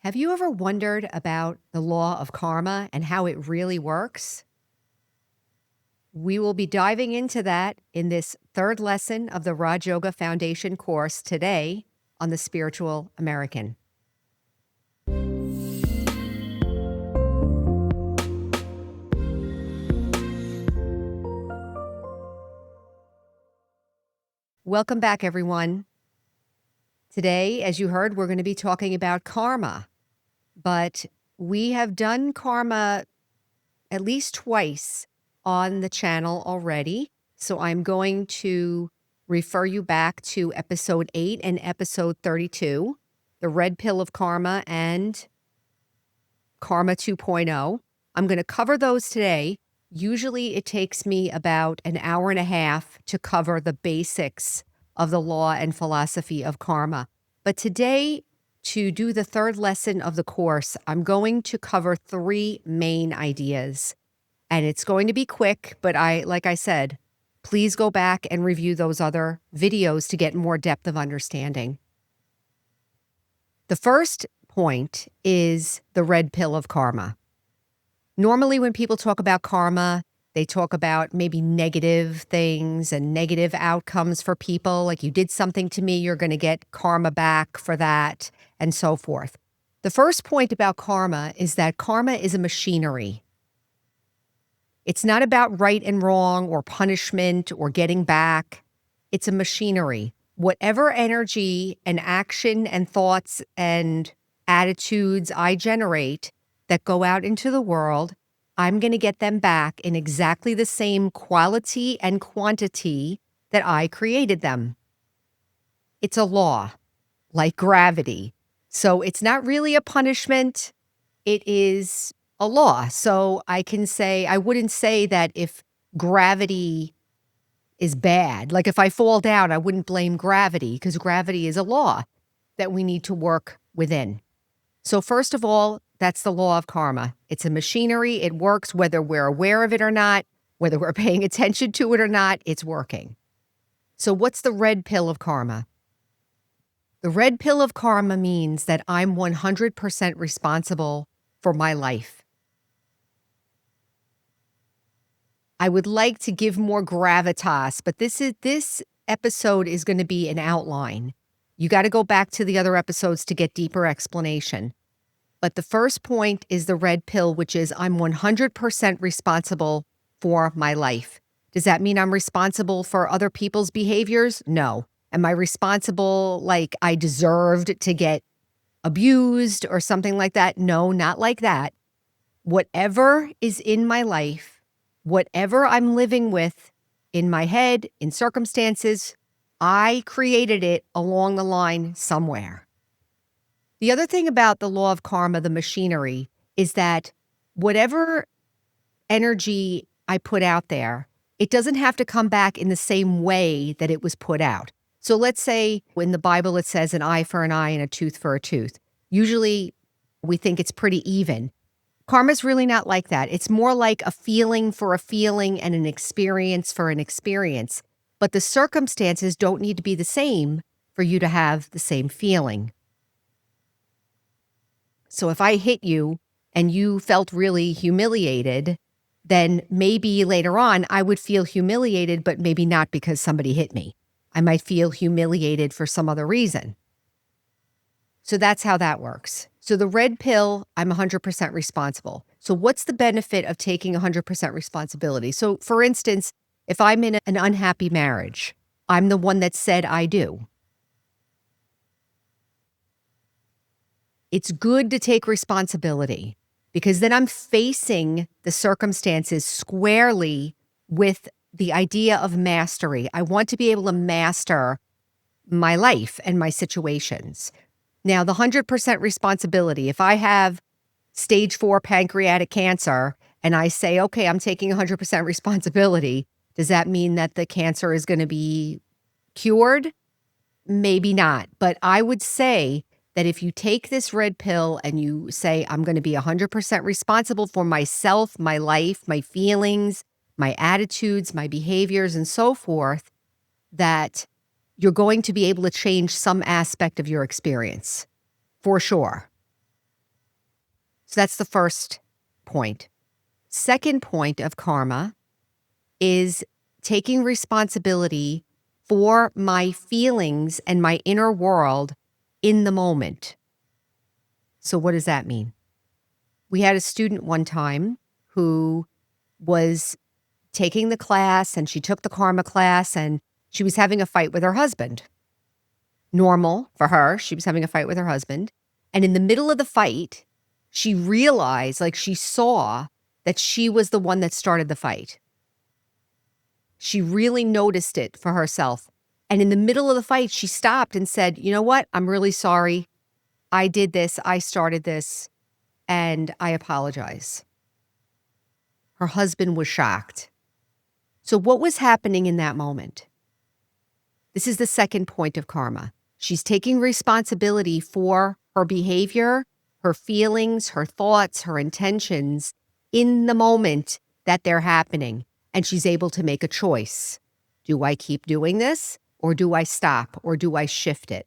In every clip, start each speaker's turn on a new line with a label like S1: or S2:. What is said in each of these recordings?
S1: Have you ever wondered about the law of karma and how it really works? We will be diving into that in this third lesson of the Raj Yoga Foundation course today on the Spiritual American. Welcome back, everyone. Today, as you heard, we're going to be talking about karma, but we have done karma at least twice on the channel already. So I'm going to refer you back to episode 8 and episode 32, the red pill of karma and karma 2.0. I'm going to cover those today. Usually it takes me about an hour and a half to cover the basics of the law and philosophy of karma. But today, to do the third lesson of the course, I'm going to cover 3 main ideas. And it's going to be quick, but like I said, please go back and review those other videos to get more depth of understanding. The first point is the red pill of karma. Normally, when people talk about karma, they talk about maybe negative things and negative outcomes for people, like you did something to me, you're going to get karma back for that, and so forth. The first point about karma is that karma is a machinery. It's not about right and wrong or punishment or getting back. It's a machinery. Whatever energy and action and thoughts and attitudes I generate that go out into the world, I'm going to get them back in exactly the same quality and quantity that I created them. It's a law, like gravity. So it's not really a punishment. It is a law. So I wouldn't say that if gravity is bad, like if I fall down, I wouldn't blame gravity because gravity is a law that we need to work within. So first of all, that's the law of karma. It's a machinery. It works whether we're aware of it or not, whether we're paying attention to it or not, it's working. So what's the red pill of karma? The red pill of karma means that I'm 100% responsible for my life. I would like to give more gravitas, but this episode is going to be an outline. You got to go back to the other episodes to get deeper explanation. But the first point is the red pill, which is I'm 100% responsible for my life. Does that mean I'm responsible for other people's behaviors? No. Am I responsible like I deserved to get abused or something like that? No, not like that. Whatever is in my life, whatever I'm living with in my head, in circumstances, I created it along the line somewhere. The other thing about the law of karma, the machinery, is that whatever energy I put out there, it doesn't have to come back in the same way that it was put out. So let's say in the Bible it says an eye for an eye and a tooth for a tooth. Usually we think it's pretty even. Karma's really not like that. It's more like a feeling for a feeling and an experience for an experience. But the circumstances don't need to be the same for you to have the same feeling. So if I hit you and you felt really humiliated, then maybe later on I would feel humiliated, but maybe not because somebody hit me. I might feel humiliated for some other reason. So that's how that works. So the red pill, I'm 100% responsible. So what's the benefit of taking 100% responsibility? So for instance, if I'm in an unhappy marriage, I'm the one that said I do. It's good to take responsibility because then I'm facing the circumstances squarely with the idea of mastery. I want to be able to master my life and my situations. Now, the 100% responsibility, if I have stage 4 pancreatic cancer and I say, okay, I'm taking 100% responsibility, does that mean that the cancer is going to be cured? Maybe not. But I would say that if you take this red pill and you say, I'm going to be 100% responsible for myself, my life, my feelings, my attitudes, my behaviors, and so forth, that you're going to be able to change some aspect of your experience, for sure. So that's the first point. Second point of karma is taking responsibility for my feelings and my inner world in the moment. So what does that mean? We had a student one time who was taking the class, and she took the karma class, and she was having a fight with her husband. Normal for her. She was having a fight with her husband. And in the middle of the fight, she realized, like she saw that she was the one that started the fight. She really noticed it for herself. And in the middle of the fight, she stopped and said, you know what? I'm really sorry. I did this. I started this. And I apologize. Her husband was shocked. So what was happening in that moment? This is the second point of karma. She's taking responsibility for her behavior, her feelings, her thoughts, her intentions in the moment that they're happening. And she's able to make a choice. Do I keep doing this, or do I stop, or do I shift it?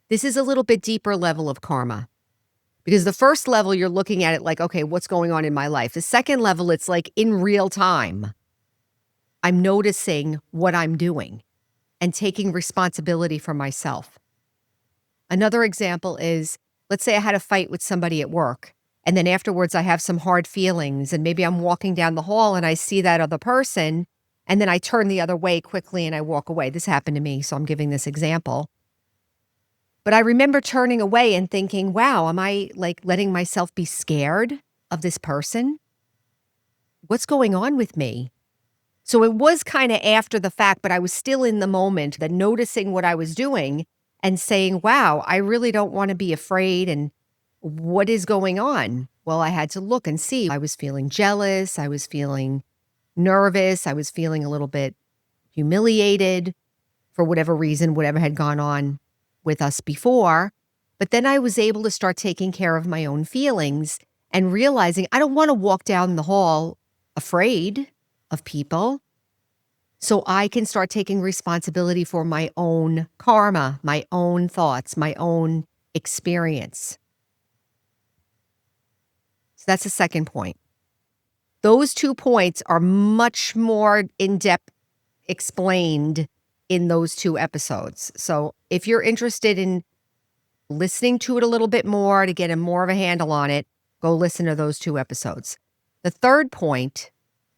S1: This is a little bit deeper level of karma. Because the first level, you're looking at it like, okay, what's going on in my life? The second level, it's like in real time. I'm noticing what I'm doing and taking responsibility for myself. Another example is, let's say I had a fight with somebody at work, and then afterwards I have some hard feelings, and maybe I'm walking down the hall and I see that other person, and then I turn the other way quickly and I walk away. This happened to me, so I'm giving this example. But I remember turning away and thinking, wow, am I like letting myself be scared of this person? What's going on with me? So it was kind of after the fact, but I was still in the moment, that noticing what I was doing and saying, wow, I really don't want to be afraid. And what is going on? Well, I had to look and see. I was feeling jealous. I was feeling nervous. I was feeling a little bit humiliated for whatever reason, whatever had gone on with us before. But then I was able to start taking care of my own feelings and realizing I don't want to walk down the hall afraid of people. So I can start taking responsibility for my own karma, my own thoughts, my own experience. So that's the second point. Those 2 points are much more in-depth explained in those 2 episodes. So if you're interested in listening to it a little bit more to get more of a handle on it, go listen to those 2 episodes. The third point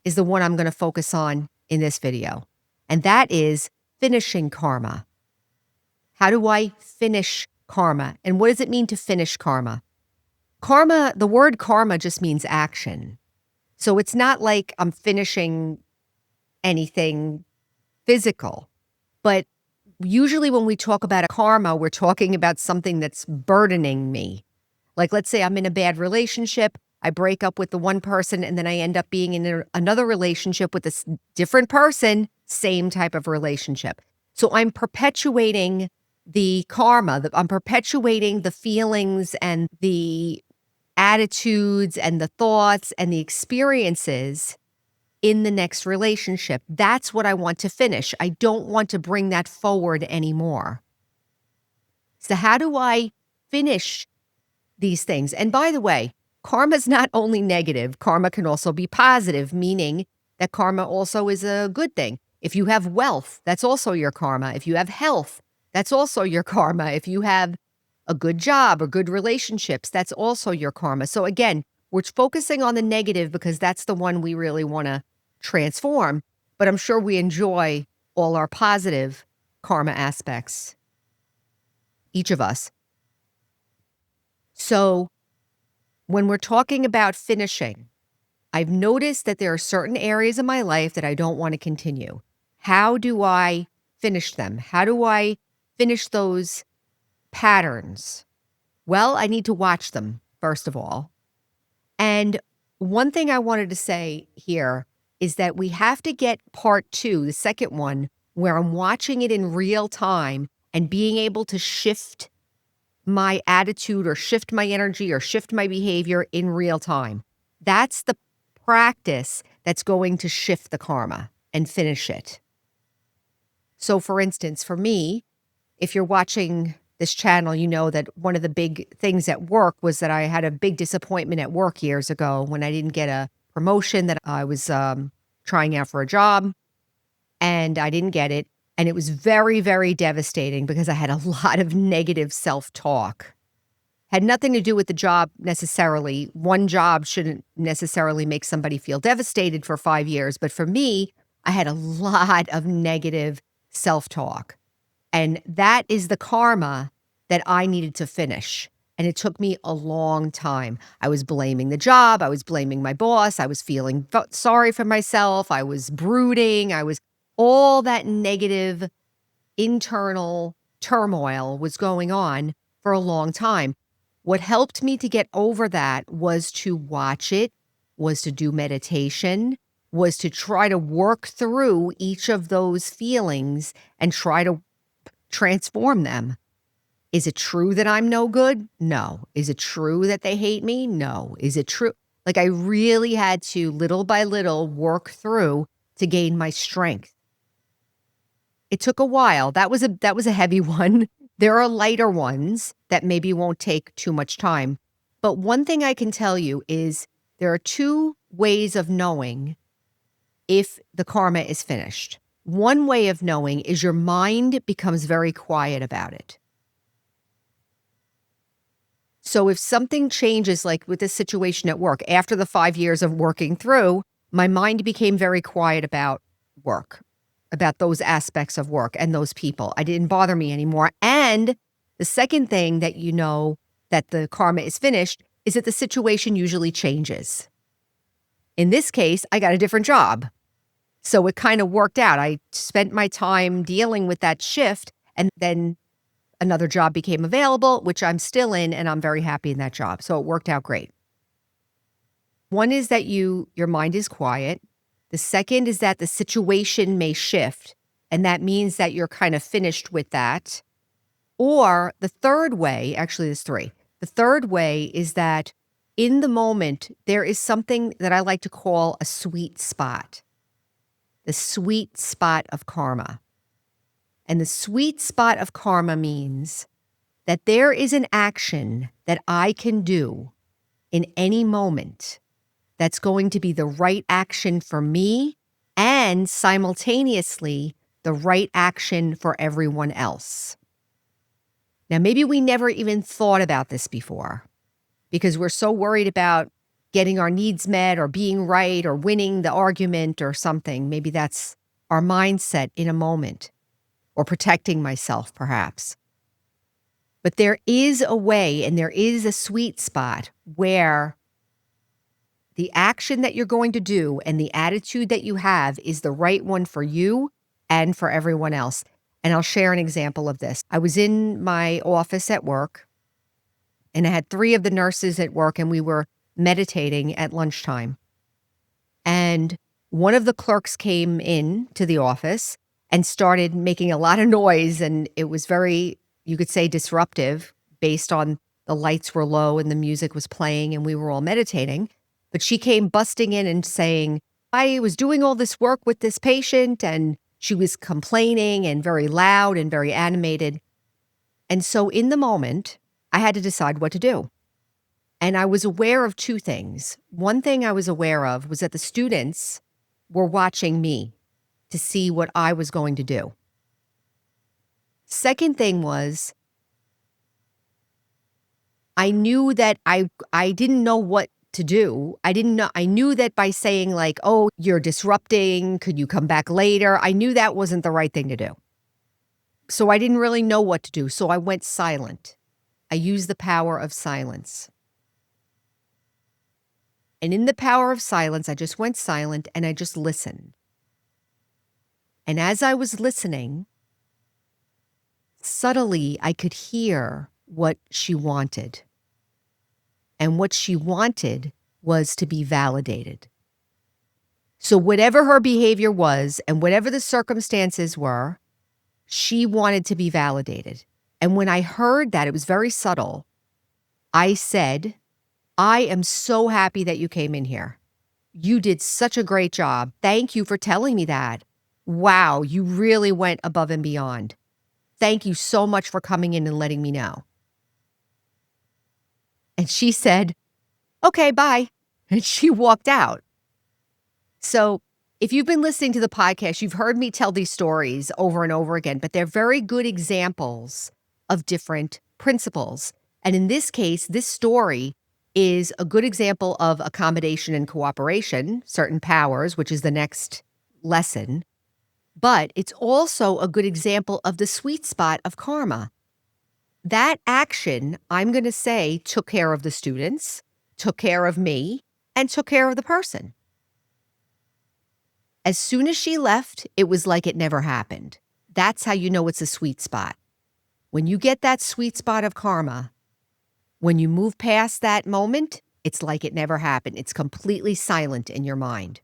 S1: is the one I'm going to focus on in this video, and that is finishing karma. How do I finish karma? And what does it mean to finish karma? Karma, the word karma just means action. So it's not like I'm finishing anything physical, but usually when we talk about a karma, we're talking about something that's burdening me. Like, let's say I'm in a bad relationship, I break up with the one person, and then I end up being in another relationship with a different person, same type of relationship. So I'm perpetuating the karma, I'm perpetuating the feelings and the attitudes and the thoughts and the experiences in the next relationship. That's what I want to finish. I don't want to bring that forward anymore. So how do I finish these things? And by the way, karma is not only negative, karma can also be positive, meaning that karma also is a good thing. If you have wealth, that's also your karma. If you have health, that's also your karma. If you have a good job or good relationships, that's also your karma. So again, we're focusing on the negative because that's the one we really want to transform, but I'm sure we enjoy all our positive karma aspects, each of us. So when we're talking about finishing, I've noticed that there are certain areas of my life that I don't want to continue. How do I finish them? How do I finish those patterns? Well, I need to watch them, first of all. And one thing I wanted to say here is that we have to get part 2, the second one, where I'm watching it in real time and being able to shift my attitude or shift my energy or shift my behavior in real time. That's the practice that's going to shift the karma and finish it. So for instance, for me, if you're watching this channel, you know that one of the big things at work was that I had a big disappointment at work years ago when I didn't get a promotion that I was trying out for a job, and I didn't get it. And it was very, very devastating because I had a lot of negative self-talk. Had nothing to do with the job necessarily. One job shouldn't necessarily make somebody feel devastated for 5 years, but for me, I had a lot of negative self-talk. And that is the karma that I needed to finish. And it took me a long time. I was blaming the job. I was blaming my boss. I was feeling sorry for myself. I was brooding. I was all that negative internal turmoil was going on for a long time. What helped me to get over that was to watch it, was to do meditation, was to try to work through each of those feelings and try to transform them. Is it true that I'm no good? No. Is it true that they hate me? No. Is it true? Like, I really had to, little by little, work through to gain my strength. It took a while. That was a heavy one. There are lighter ones that maybe won't take too much time. But one thing I can tell you is there are two ways of knowing if the karma is finished. One way of knowing is your mind becomes very quiet about it. So if something changes, like with this situation at work, after the 5 years of working through, my mind became very quiet about work, about those aspects of work and those people. It didn't bother me anymore. And the second thing that you know that the karma is finished is that the situation usually changes. In this case, I got a different job. So it kind of worked out. I spent my time dealing with that shift, and then another job became available, which I'm still in, and I'm very happy in that job. So it worked out great. One is that your mind is quiet. The second is that the situation may shift, and that means that you're kind of finished with that. Or the third way, actually there's three. The third way is that in the moment, there is something that I like to call a sweet spot. The sweet spot of karma. And the sweet spot of karma means that there is an action that I can do in any moment that's going to be the right action for me and simultaneously the right action for everyone else. Now, maybe we never even thought about this before because we're so worried about getting our needs met or being right or winning the argument or something. Maybe that's our mindset in a moment, or protecting myself perhaps. But there is a way and there is a sweet spot where the action that you're going to do and the attitude that you have is the right one for you and for everyone else. And I'll share an example of this. I was in my office at work, and I had 3 of the nurses at work, and we were meditating at lunchtime. And one of the clerks came in to the office and started making a lot of noise, and it was very, you could say, disruptive based on the lights were low and the music was playing and we were all meditating. But she came busting in and saying, I was doing all this work with this patient, and she was complaining and very loud and very animated. And so in the moment, I had to decide what to do. And I was aware of 2 things. One thing I was aware of was that the students were watching me to see what I was going to do. Second thing was, I knew that I didn't know what to do. I knew that by saying like, oh, you're disrupting, could you come back later? I knew that wasn't the right thing to do. So I didn't really know what to do. So I went silent. I used the power of silence. And in the power of silence, I just went silent and I just listened. And as I was listening, subtly I could hear what she wanted. And what she wanted was to be validated. So whatever her behavior was and whatever the circumstances were, she wanted to be validated. And when I heard that, it was very subtle. I said, I am so happy that you came in here. You did such a great job. Thank you for telling me that. Wow, you really went above and beyond. Thank you so much for coming in and letting me know." And she said, "Okay, bye." And she walked out. So, if you've been listening to the podcast, you've heard me tell these stories over and over again, but they're very good examples of different principles. And in this case, this story is a good example of accommodation and cooperation, certain powers, which is the next lesson. But it's also a good example of the sweet spot of karma. That action, I'm going to say, took care of the students, took care of me, and took care of the person. As soon as she left, it was like it never happened. That's how you know it's a sweet spot. When you get that sweet spot of karma, when you move past that moment, it's like it never happened. It's completely silent in your mind.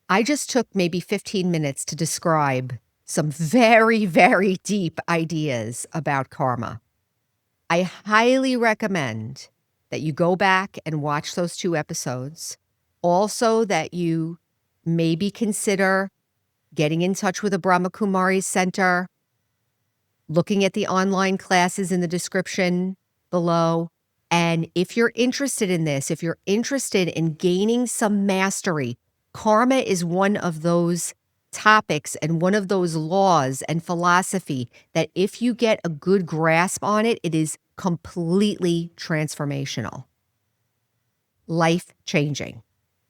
S1: I just took maybe 15 minutes to describe some very, very deep ideas about karma. I highly recommend that you go back and watch those 2 episodes. Also, that you maybe consider getting in touch with a Brahma Kumari's Center, looking at the online classes in the description below. And if you're interested in this, if you're interested in gaining some mastery, karma is one of those topics and one of those laws and philosophy that if you get a good grasp on it, it is completely transformational, life-changing.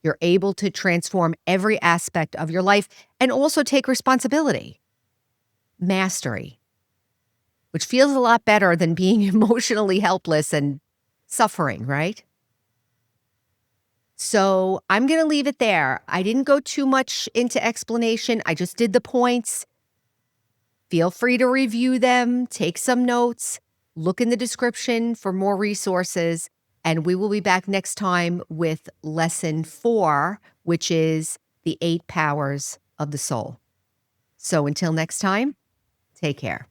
S1: You're able to transform every aspect of your life and also take responsibility. Mastery, which feels a lot better than being emotionally helpless and suffering, right? So I'm going to leave it there. I didn't go too much into explanation. I just did the points. Feel free to review them, take some notes, look in the description for more resources, and we will be back next time with lesson 4, which is the 8 powers of the soul. So until next time, take care.